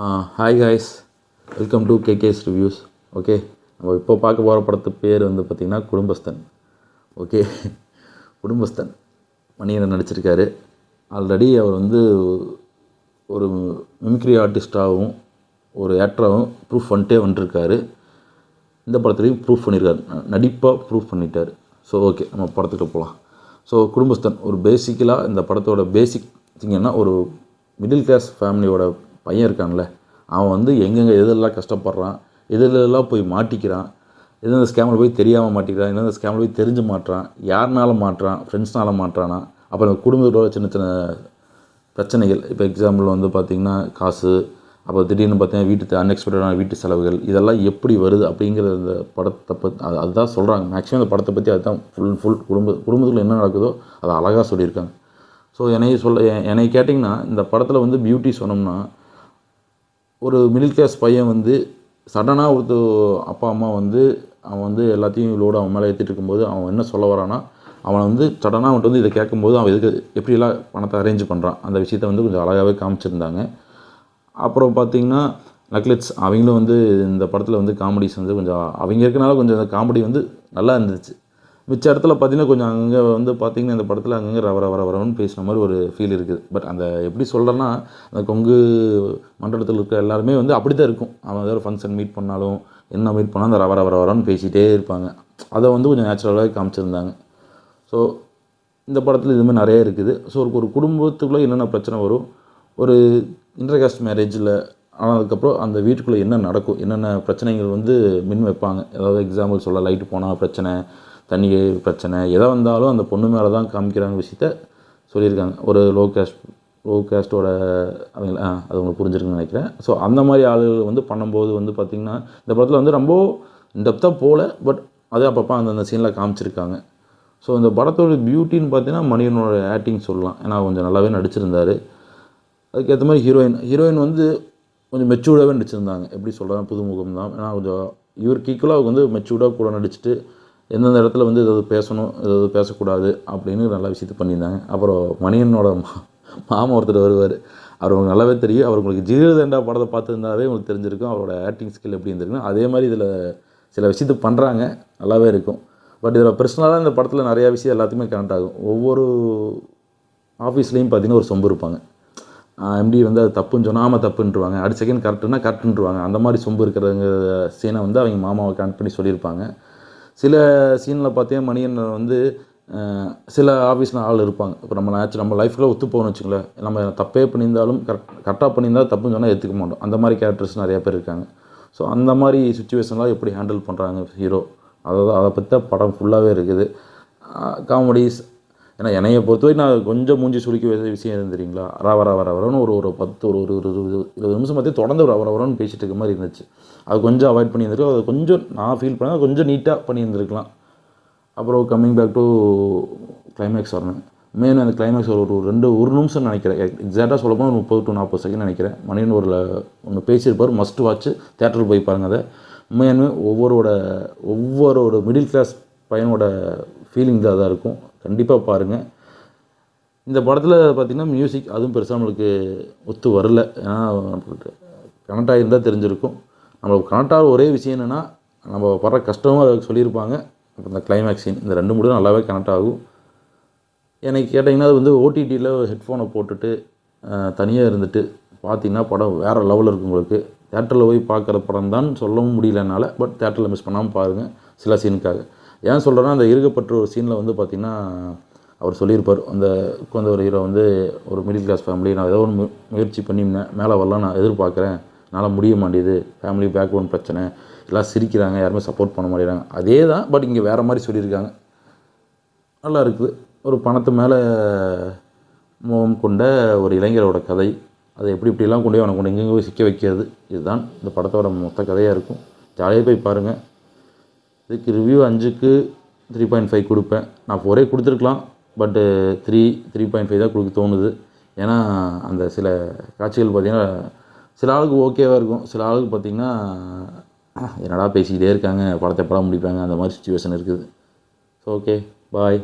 Hi guys, welcome to KKS reviews. Okay, நம்ம இப்போ பார்க்க போகிற படத்து பேர் வந்து பார்த்திங்கன்னா குடும்பஸ்தன். ஓகே, குடும்பஸ்தன் மணியன் நடிச்சிருக்காரு. ஆல்ரெடி அவர் வந்து ஒரு மிமிக்ரி ஆர்டிஸ்டாகவும் ஒரு ஆக்டராகவும் ப்ரூஃப் வந்துட்டுருக்காரு. இந்த படத்துலையும் ப்ரூஃப் பண்ணியிருக்காரு, நடிப்பாக ப்ரூஃப் பண்ணிட்டார். ஸோ ஓகே, நம்ம படத்துக்கு போகலாம். ஸோ குடும்பஸ்தன் ஒரு பேசிக்கலாக இந்த படத்தோட பேசிக் திங்கன்னா, ஒரு மிடில் கிளாஸ் ஃபேமிலியோட பையன் இருக்கான்ல, அவன் வந்து எங்கெங்கே எதெல்லாம் கஷ்டப்படுறான், எதுலெல்லாம் போய் மாட்டிக்கிறான், எந்தெந்த ஸ்கேமில் போய் தெரியாமல் மாட்டிக்கிறான், எந்தெந்த ஸ்கேமில் போய் தெரிஞ்சு மாட்டுறான், யாருனால மாட்டுறான், ஃப்ரெண்ட்ஸ்னால மாட்டுறானா, அப்புறம் குடும்பத்தோட சின்ன சின்ன பிரச்சனைகள். இப்போ எக்ஸாம்பிள் வந்து பார்த்திங்கன்னா காசு, அப்போ திடீர்னு பார்த்தீங்கன்னா வீட்டு அன்எக்ஸ்பெக்டடான வீட்டு செலவுகள், இதெல்லாம் எப்படி வருது அப்படிங்கிற இந்த படத்தை பற்றி அதுதான் சொல்கிறாங்க. மேக்ஸிமம் இந்த படத்தை பற்றி அதுதான் ஃபுல் குடும்பத்தில் என்ன நடக்குதோ அதை அழகாக சொல்லியிருக்காங்க. ஸோ என்னை கேட்டிங்கன்னா, இந்த படத்தில் வந்து பியூட்டி சொன்னோம்னா, ஒரு மிடில் கிளாஸ் பையன் வந்து சடனாக அப்பா அம்மா வந்து அவன் வந்து எல்லாத்தையும் லோடு அவன் மேலே ஏற்றிட்டு இருக்கும்போது அவன் என்ன சொல்ல வரானா, அவனை வந்து சடனாக அவன்கிட்ட வந்து இதை கேட்கும்போது அவன் எப்படிலாம் பணத்தை அரேஞ்ச் பண்ணுறான், அந்த விஷயத்த வந்து கொஞ்சம் அழகாகவே காமிச்சிருந்தாங்க. அப்புறம் பார்த்திங்கன்னா நக்லெட்ஸ், அவங்களும் வந்து இந்த படத்தில் வந்து காமெடிஸ் வந்து கொஞ்சம் அவங்க இருக்கனால கொஞ்சம் அந்த காமெடி வந்து நல்லா இருந்துச்சு. மிச்ச இடத்துல பார்த்திங்கன்னா கொஞ்சம் அங்கே வந்து பார்த்திங்கன்னா இந்த படத்தில் அங்கங்கே ரவரன்னு பேசுன மாதிரி ஒரு ஃபீல் இருக்குது. பட் அந்த எப்படி சொல்கிறேன்னா, அந்த கொங்கு மண்டலத்தில் இருக்க எல்லாருமே வந்து அப்படி தான் இருக்கும். அவன் ஏதாவது ஒரு ஃபங்க்ஷன் மீட் பண்ணாலும் என்ன மீட் பண்ணால் அந்த ரவரன்னு பேசிகிட்டே இருப்பாங்க. அதை வந்து கொஞ்சம் நேச்சுரலாகவே காமிச்சிருந்தாங்க. ஸோ இந்த படத்தில் இதுமாதிரி நிறைய இருக்குது. ஸோ ஒரு குடும்பத்துக்குள்ளே என்னென்ன பிரச்சனை வரும், ஒரு இன்டர்காஸ்ட் மேரேஜில் ஆனதுக்கப்புறம் அந்த வீட்டுக்குள்ளே என்ன நடக்கும், என்னென்ன பிரச்சனைகள் வந்து வைப்பாங்க. ஏதாவது எக்ஸாம்பிள் சொல்ல, லைட்டு போனால் பிரச்சனை, தண்ணி பிரச்சனை, எதை வந்தாலும் அந்த பொண்ணு மேலே தான் காமிக்கிறாங்க விஷயத்த சொல்லியிருக்காங்க. ஒரு லோ கேஸ்ட்டோட அவங்க அது உங்களுக்கு புரிஞ்சிருக்குன்னு நினைக்கிறேன். ஸோ அந்த மாதிரி ஆளுகள் வந்து பண்ணும்போது வந்து பார்த்திங்கன்னா இந்த படத்தில் வந்து ரொம்ப இன்டெப்த்தாக போகல, பட் அதே அப்பப்போ அந்தந்த சீனில் காமிச்சிருக்காங்க. ஸோ இந்த படத்தோட பியூட்டின்னு பார்த்தீங்கன்னா மணியனோட ஆக்டிங் சொல்லலாம். ஏன்னா கொஞ்சம் நல்லாவே நடிச்சிருந்தார். அதுக்கேற்ற மாதிரி ஹீரோயின் வந்து கொஞ்சம் மெச்சூர்டாகவே நடிச்சிருந்தாங்க. எப்படி சொல்கிறேன், புதுமுகம் தான். ஏன்னா கொஞ்சம் இவருக்கு ஈக்குவலாக வந்து மெச்சூர்டாக கூட நடிச்சுட்டு எந்தெந்த இடத்துல வந்து ஏதாவது பேசணும், ஏதாவது பேசக்கூடாது அப்படின்னு நல்ல விஷயத்த பண்ணியிருந்தாங்க. அப்புறம் மணியனோட மாமா ஒருத்தர் வருவார். அவர் உங்களுக்கு நல்லாவே தெரியும். அவர் உங்களுக்கு ஜிகிருதண்டா படத்தை பார்த்துருந்தாவே உங்களுக்கு தெரிஞ்சிருக்கும் அவரோட ஆக்டிங் ஸ்கில் எப்படி இருந்திருக்குன்னு. அதே மாதிரி இதில் சில விஷயத்த பண்ணுறாங்க, நல்லாவே இருக்கும். பட் இதில் பர்சனலாக இந்த படத்தில் நிறையா விஷயம் எல்லாத்துக்குமே கனெக்ட் ஆகும். ஒவ்வொரு ஆஃபீஸ்லேயும் பார்த்திங்கன்னா ஒரு சொம்பு இருப்பாங்க. எம்டி வந்து அது தப்புன்னு சொன்னால் ஆமாம் தப்புன்ட்டுருவாங்க, அடுத்த செகண்ட் கரெக்டுன்னா கரெக்டுன்ட்டுருவாங்க. அந்த மாதிரி சொம்பு இருக்கிறங்கிற சீனை வந்து அவங்க மாமாவை கனெக்ட் பண்ணி சொல்லியிருப்பாங்க. சில சீனில் பார்த்தீங்கன்னா மணியன் வந்து சில ஆஃபீஸில் ஆள் இருப்பாங்க. இப்போ நம்ம லைஃப்பில் ஒத்து போகணும்னு வச்சுங்களேன், நம்ம தப்பே பண்ணியிருந்தாலும் கரெக்டாக பண்ணியிருந்தாலும் தப்புன்னு சொன்னால் ஏற்றுக்க மாட்டோம். அந்த மாதிரி கேரக்டர்ஸ் நிறையா பேர் இருக்காங்க. ஸோ அந்த மாதிரி சுச்சுவேஷன்லாம் எப்படி ஹேண்டில் பண்ணுறாங்க ஹீரோ, அதை பற்றி தான் படம் ஃபுல்லாகவே இருக்குது. காமெடிஸ், ஏன்னா என்னையை பொறுத்தவரைக்கும் நான் கொஞ்சம் மூஞ்சி சுருக்கி விஷயம் இருந்துறீங்களா, வரன்னு ஒரு 10 ஒரு 20 நிமிஷம் பற்றி தொடர்ந்து வரன்னு பேசிகிட்டு இருக்க மாதிரி இருந்துச்சு. அது கொஞ்சம் அவாய்ட் பண்ணியிருந்துருக்கும். அது கொஞ்சம் நான் ஃபீல் பண்ணால் கொஞ்சம் நீட்டாக பண்ணியிருந்துருக்கலாம். அப்புறம் கம்மிங் பேக் டு கிளைமேக்ஸ் வரணும். மெயின் அந்த கிளைமேக்ஸ் ஒரு நிமிஷம் நினைக்கிறேன். எக்ஸாக்டாக சொல்ல போனால் 30 to 40 செகண்ட் நினைக்கிறேன். மணியன் ஒன்று பேசியிருப்பார், மஸ்ட் வாட்ச், தேட்டருக்கு போய் பாருங்கள். அதை உண்மையானுமே ஒவ்வொரு மிடில் கிளாஸ் பையனோட ஃபீலிங் தான் அதாக இருக்கும். கண்டிப்பாக பாருங்கள். இந்த படத்தில் பார்த்திங்கன்னா மியூசிக் அதுவும் பெருசாக நம்மளுக்கு ஒத்து வரல. ஏன்னா நம்மளுக்கு கனெக்ட் ஆகியிருந்தால் தெரிஞ்சிருக்கும். நம்மளுக்கு கனெக்ட் ஆகிற ஒரே விஷயம் என்னென்னா, நம்ம படுற கஷ்டமும் அதை சொல்லியிருப்பாங்க. இப்போ இந்த கிளைமேக்ஸ் சீன், இந்த 2 மட்டும் நல்லாவே கனெக்ட் ஆகும். எனக்கு கேட்டிங்கன்னா அது வந்து ஓடிடியில் ஹெட்ஃபோனை போட்டுட்டு தனியாக இருந்துட்டு பார்த்திங்கன்னா படம் வேறு லெவலில் இருக்கும். உங்களுக்கு தேட்டரில் போய் பார்க்குற படம் தான் சொல்லவும் முடியல என்னால். பட் தேட்டரில் மிஸ் பண்ணாமல் பாருங்கள் சில சீனுக்காக. ஏன் சொல்கிறேன்னா, அந்த இருக்கப்பட்ட ஒரு சீனில் வந்து பார்த்திங்கன்னா அவர் சொல்லியிருப்பார், அந்த ஒரு ஹீரோ வந்து ஒரு மிடில் கிளாஸ் ஃபேமிலி, நான் ஏதோ ஒன்று முயற்சி பண்ணி மேலே வரலாம் நான் எதிர்பார்க்குறேன், என்னால் முடிய மாட்டேது, ஃபேமிலி பேக்ரவுண்ட் பிரச்சனை, எல்லாம் சிரிக்கிறாங்க, யாருமே சப்போர்ட் பண்ண மாட்டேங்கிறாங்க. அதே தான், பட் இங்கே வேறு மாதிரி சொல்லியிருக்காங்க. நல்லா இருக்குது. ஒரு பணத்து மேலே மோகம் கொண்ட ஒரு இளைஞரோட கதை, அதை எப்படிலாம் கொண்டு போய் அவனை கொண்டு எங்கெங்கே சிக்க வைக்கிறது, இதுதான் இந்த படத்தோட மொத்த கதையாக இருக்கும். ஜாலியாக போய் பாருங்கள். இதுக்கு ரிவ்யூ 5க்கு 3.5 கொடுப்பேன். நான் 4 கொடுத்துருக்கலாம், பட்டு 3.5 தான் கொடுக்க தோணுது. ஏன்னா அந்த சில காட்சிகள் பார்த்திங்கன்னா சில ஆளுக்கு ஓகேவாக இருக்கும், சில ஆளுக்கு பார்த்திங்கன்னா என்னடா பேசிக்கிட்டே இருக்காங்க, படத்தை எப்படா முடிப்பாங்க, அந்த மாதிரி சுச்சுவேஷன் இருக்குது. ஸோ ஓகே, பாய்.